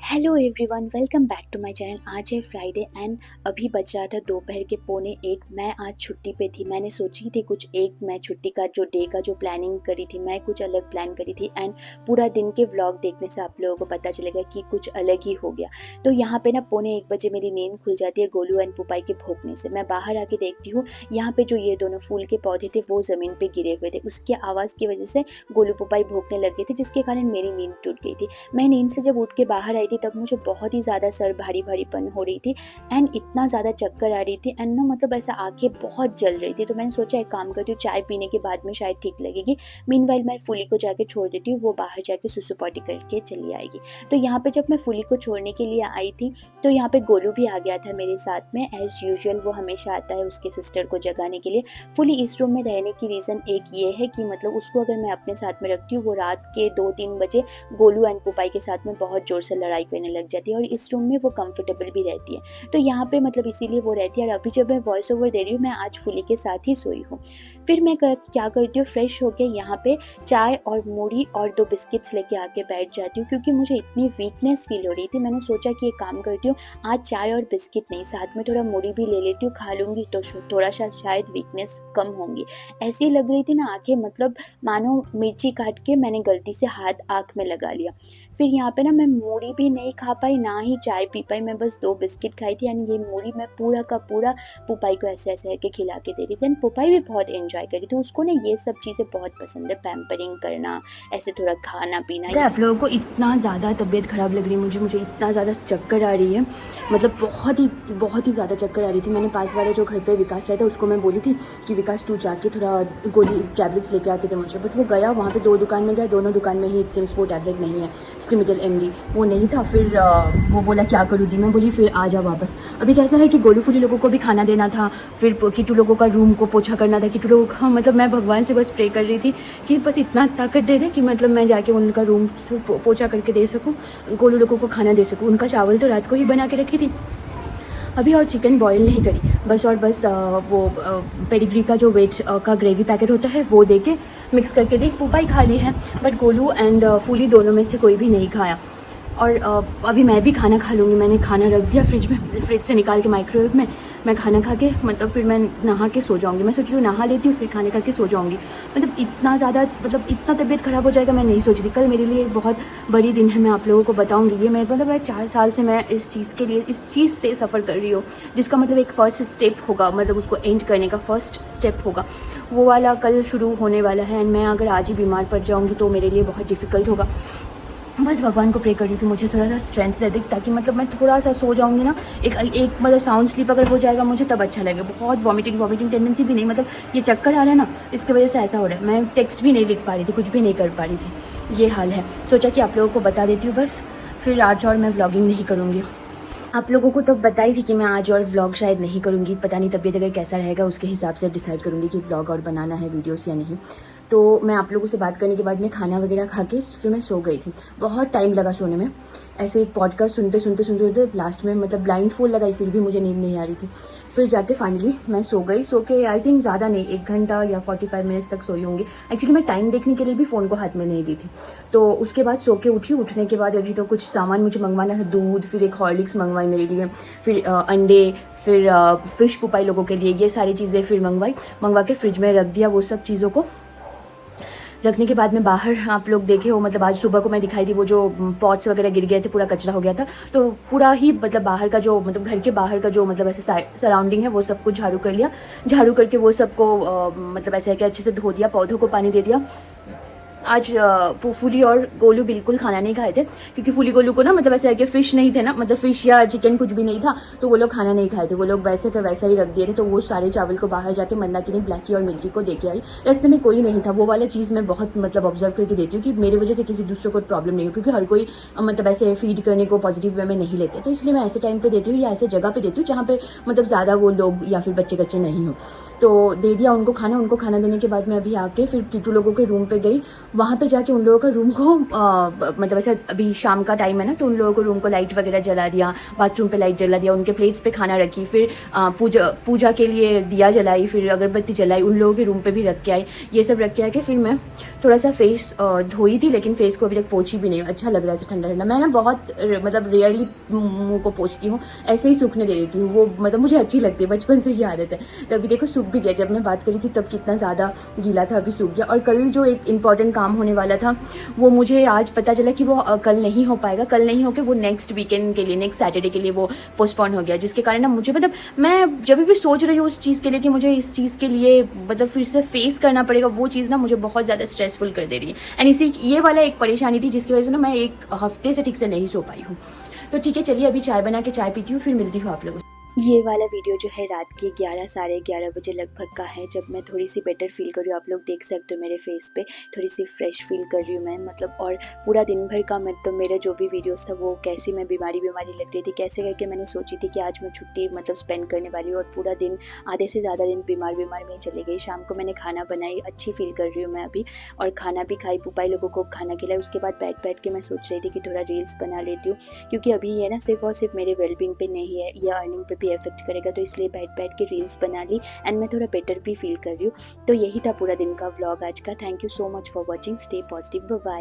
Hello everyone, welcome back to my channel. आज है Friday and अभी बज रहा था दोपहर के 12:45। मैं आज छुट्टी पे थी। मैंने सोची थी कुछ मैं छुट्टी का जो डे का जो प्लानिंग करी थी, मैं कुछ अलग प्लान करी थी एंड पूरा दिन के व्लॉग देखने से आप लोगों को पता चलेगा कि कुछ अलग ही हो गया। तो यहाँ पे ना 12:45 मेरी नींद खुल जाती है गोलू एंड पुपाई के भौंकने से। मैं बाहर आके देखती हूँ, यहाँ पे जो ये दोनों फूल के पौधे थे वो ज़मीन पे गिरे हुए थे। उसकी आवाज़ की वजह से गोलू पुपाई भौंकने लग गए थे, जिसके कारण मेरी नींद टूट गई थी। मैं नींद से जब उठ के बाहर आई थी तब मुझे बहुत ही ज़्यादा सर भारी भारीपन हो रही थी एंड इतना ज़्यादा चक्कर आ रही थी एंड ना मतलब ऐसा आंखें बहुत जल रही थी। तो मैंने सोचा एक काम करती हूँ, चाय पीने के बाद में शायद ठीक लगेगी। मीनवाइल मैं फुली को जाके छोड़ देती हूँ, वो बाहर जाके सुसु पॉटी करके चली आएगी। तो यहाँ पे जब मैं फुली को छोड़ने के लिए आई थी तो यहाँ पे गोलू भी आ गया था मेरे साथ में। एज यूजुअल वो हमेशा आता है उसके सिस्टर को जगाने के लिए। फुली इस रूम में रहने की रीज़न एक ये है कि मतलब उसको अगर मैं अपने साथ में रखती हूँ, वो रात के 2-3 बजे गोलू एंड पुपाई के साथ में बहुत जोर से लड़ाई करने लग जाती है और इस रूम में वो कंफर्टेबल भी रहती है। तो यहाँ पे मतलब इसीलिए वो रहती है। और अभी जब मैं वॉइस ओवर दे रही हूँ, मैं आज फुली के साथ ही सोई हूँ। फिर मैं क्या करती हूँ, फ्रेश होके यहाँ पे चाय और मूढ़ी और 2 बिस्किट्स लेके आके बैठ जाती हूँ, क्योंकि मुझे इतनी वीकनेस फील हो रही थी। मैंने सोचा कि एक काम करती हूँ, आज चाय और बिस्किट नहीं, साथ में थोड़ा मूढ़ी भी ले लेती हूँ, खा लूँगी तो थोड़ा सा शायद वीकनेस कम होंगी। ऐसी लग रही थी ना आँखें, मतलब मानो मिर्ची काट के मैंने गलती से हाथ आँख में लगा लिया। फिर यहाँ पे ना मैं मूढ़ी भी नहीं खा पाई, ना ही चाय पी पाई। मैं बस 2 बिस्किट खाई थी एंड ये मूढ़ी मैं पूरा का पूरा पुपाई को ऐसे ऐसे करके खिला के दे रही थी एंड पुपाई भी बहुत एंजॉय करी थी। उसको ना ये सब चीज़ें बहुत पसंद है, पैम्परिंग करना, ऐसे थोड़ा खाना पीना। आप लोगों को इतना ज़्यादा तबीयत ख़राब लग रही है, मुझे इतना ज़्यादा चक्कर आ रही है, मतलब बहुत ही ज़्यादा चक्कर आ रही थी। मैंने पास वाले जो घर पे विकास रहता है उसको मैं बोली थी कि विकास तू जाके थोड़ा गोली टैबलेट्स लेके आके दे मुझे, बट वो गया वहाँ पे 2 दुकान में गया, दोनों दुकान में ही इट सिम्स वो टैबलेट नहीं है, स्टिमिटल MD वो नहीं था। फिर वो बोला क्या करूँ दी, मैं बोली फिर आ जा वापस। अभी कैसा है कि गोलू फूली लोगों को भी खाना देना था, फिर किटू लोगों का रूम को पोछा करना था, किटू लोगों का, मतलब मैं भगवान से बस प्रे कर रही थी कि बस इतना ताकत दे दे कि मतलब मैं जाके उनका रूम से पोछा करके दे सकूं, गोलू लोगों को खाना दे सकूं। उनका चावल तो रात को ही बना के रखी थी अभी, और चिकन बॉईल नहीं करी बस वो पेडिग्री का जो वेज का ग्रेवी पैकेट होता है वो दे के मिक्स करके दे। पुपाई खा ली है बट गोलू एंड फूली दोनों में से कोई भी नहीं खाया। और अभी मैं भी खाना खा लूँगी। मैंने खाना रख दिया फ्रिज से निकाल के माइक्रोवेव में। मैं खाना खा के मतलब फिर मैं नहा के सो जाऊँगी। मैं सोच रही हूँ नहा लेती हूँ फिर खाने खा के सो जाऊँगी। मतलब इतना ज़्यादा, मतलब इतना तबीयत ख़राब हो जाएगा मैं नहीं सोच रही। कल मेरे लिए एक बहुत बड़ी दिन है, मैं आप लोगों को बताऊँगी। ये मैं मतलब मैं 4 साल से मैं इस चीज़ के लिए, इस चीज़ से सफ़र कर रही हूँ, जिसका मतलब एक फ़र्स्ट स्टेप होगा, मतलब उसको एंड करने का फर्स्ट स्टेप होगा, वो वाला कल शुरू होने वाला है। एंड मैं अगर आज ही बीमार पड़ जाऊँगी तो मेरे लिए बहुत डिफ़िकल्ट होगा। बस भगवान को प्रे कर रही हूँ कि मुझे थोड़ा सा स्ट्रेंथ दे दे, ताकि मतलब मैं थोड़ा सा सो जाऊँगी ना, एक मतलब साउंड स्लीप अगर हो जाएगा मुझे तब अच्छा लगेगा। बहुत वॉमिटिंग टेंडेंसी भी नहीं, मतलब ये चक्कर आ रहा है ना, इसकी वजह से ऐसा हो रहा है। मैं टेक्स्ट भी नहीं लिख पा रही थी, कुछ भी नहीं कर पा रही थी, ये हाल है। सोचा कि आप लोगों को बता देती हूँ बस, फिर आज और मैं व्लॉगिंग नहीं करूँगी। आप लोगों को तो बताई थी कि मैं आज और व्लॉग शायद नहीं करूँगी, पता नहीं तबीयत अगर कैसा रहेगा उसके हिसाब से डिसाइड करूँगी कि व्लॉग और बनाना है वीडियोस या नहीं। तो मैं आप लोगों से बात करने के बाद में खाना वगैरह खा के फिर मैं सो गई थी। बहुत टाइम लगा सोने में, ऐसे एक पॉडकास्ट सुनते लास्ट में मतलब ब्लाइंड फोल्ड लगाई, फिर भी मुझे नींद नहीं आ रही थी। फिर जाके फाइनली मैं सो गई। सो के आई थिंक ज़्यादा नहीं, 1 घंटा या 45 मिनट्स तक सोई होंगी। एक्चुअली मैं टाइम देखने के लिए भी फ़ोन को हाथ में नहीं दी थी। तो उसके बाद सो के उठी। उठने के बाद अभी तो कुछ सामान मुझे मंगवाना था, दूध, फिर एक हॉर्लिक्स मंगवाई मेरे लिए, फिर अंडे, फिर फिश पुपाई लोगों के लिए, ये सारी चीज़ें फिर मंगवा के फ्रिज में रख दिया। वो सब चीज़ों को रखने के बाद में बाहर आप लोग देखे हो, मतलब आज सुबह को मैं दिखाई थी वो जो पॉट्स वगैरह गिर गए थे, पूरा कचरा हो गया था। तो पूरा ही मतलब बाहर का जो, मतलब घर के बाहर का जो मतलब ऐसे सराउंडिंग है वो सब कुछ झाड़ू कर लिया। झाड़ू करके वो सबको मतलब ऐसे है कि अच्छे से धो दिया, पौधों को पानी दे दिया। आज फूली और गोलू बिल्कुल खाना नहीं खाए थे, क्योंकि फूली गोलू को ना मतलब ऐसा है कि फिश नहीं थे ना, मतलब फिश या चिकन कुछ भी नहीं था, तो वो लोग खाना नहीं खाए थे। वो लोग वैसे का वैसा ही रख दिए थे। तो वो सारे चावल को बाहर जाके मंदाकिनी, ब्लैकी और मिल्की को देके आई। रास्ते में कोई नहीं था। वो वाला चीज़ मैं बहुत मतलब ऑब्जर्व करके देती हूँ कि मेरी वजह से किसी दूसरे को प्रॉब्लम नहीं हो, क्योंकि हर कोई मतलब ऐसे फीड करने को पॉजिटिव वे में नहीं लेते। तो इसलिए मैं ऐसे टाइम पे देती हूँ या ऐसे जगह पे देती हूँ जहाँ पे मतलब ज़्यादा वो लोग या फिर बच्चे कच्चे नहीं हो। तो दे दिया उनको खाना। उनको खाना देने के बाद मैं अभी आके फिर कीटू लोगों के रूम पे गई। वहाँ पे जाके उन लोगों का रूम को मतलब ऐसा अभी शाम का टाइम है ना, तो उन लोगों को रूम को लाइट वगैरह जला दिया, बाथरूम पे लाइट जला दिया, उनके प्लेट्स पे खाना रखी, फिर पूजा के लिए दिया जलाई, फिर अगरबत्ती जलाई, उन लोगों के रूम पे भी रख के आई। ये सब रख के आके फिर मैं थोड़ा सा फेस धोई थी, लेकिन फेस को अभी तक पोंछी भी नहीं। अच्छा लग रहा है ठंडा ठंडा। मैं ना बहुत मतलब रेयरली मुँह को पोंछती हूँ, ऐसे ही सूखने दे देती हूँ, वो मतलब मुझे अच्छी लगती है, बचपन से ही आदत है। तो अभी देखो सूख भी गया, जब मैं बात करी थी तब कितना ज़्यादा गीला था, अभी सूख गया। और कल जो एक इम्पॉर्टेंट काम होने वाला था वो मुझे आज पता चला कि वो कल नहीं हो पाएगा। कल नहीं होकर वो नेक्स्ट वीकेंड के लिए, नेक्स्ट सैटरडे के लिए वो पोस्टपोन हो गया, जिसके कारण ना मुझे मतलब मैं जब भी सोच रही हूँ उस चीज़ के लिए कि मुझे इस चीज़ के लिए मतलब फिर से फेस करना पड़ेगा, वो चीज़ ना मुझे बहुत ज़्यादा स्ट्रेसफुल कर दे रही है। एंड इसी ये वाला एक परेशानी थी जिसकी वजह से ना मैं एक हफ्ते से ठीक से नहीं सो पाई हूँ। तो ठीक है, चलिए अभी चाय बना के चाय पीती हूँ, फिर मिलती हूँ आप लोगों से। ये वाला वीडियो जो है रात के 11 साढ़े 11 बजे लगभग का है, जब मैं थोड़ी सी बेटर फील कर रही हूँ। आप लोग देख सकते हो मेरे फेस पे थोड़ी सी फ्रेश फील कर रही हूँ मैं, मतलब। और पूरा दिन भर का मतलब मेरा जो भी वीडियोस था वो कैसी मैं बीमारी लग रही थी, कैसे करके मैंने सोची थी कि आज मैं छुट्टी मतलब स्पेंड करने वाली हूँ, और पूरा दिन आधे से ज़्यादा दिन बीमार में ही चले गई। शाम को मैंने खाना बनाई, अच्छी फील कर रही हूँ मैं अभी, और खाना भी खाई, पुपाई लोगों को खाना खिलाया। उसके बाद बैठ के मैं सोच रही थी कि थोड़ा रील्स बना लेती हूँ, क्योंकि अभी ये ना सिर्फ और सिर्फ मेरे वेलबींग पे नहीं है, ये अर्निंग पे भी इफेक्ट करेगा। तो इसलिए बैठ के रील्स बना ली, एंड मैं थोड़ा बेटर भी फील कर रही हूँ। तो यही था पूरा दिन का व्लॉग आज का। Thank you so much for watching. Stay positive, bye bye.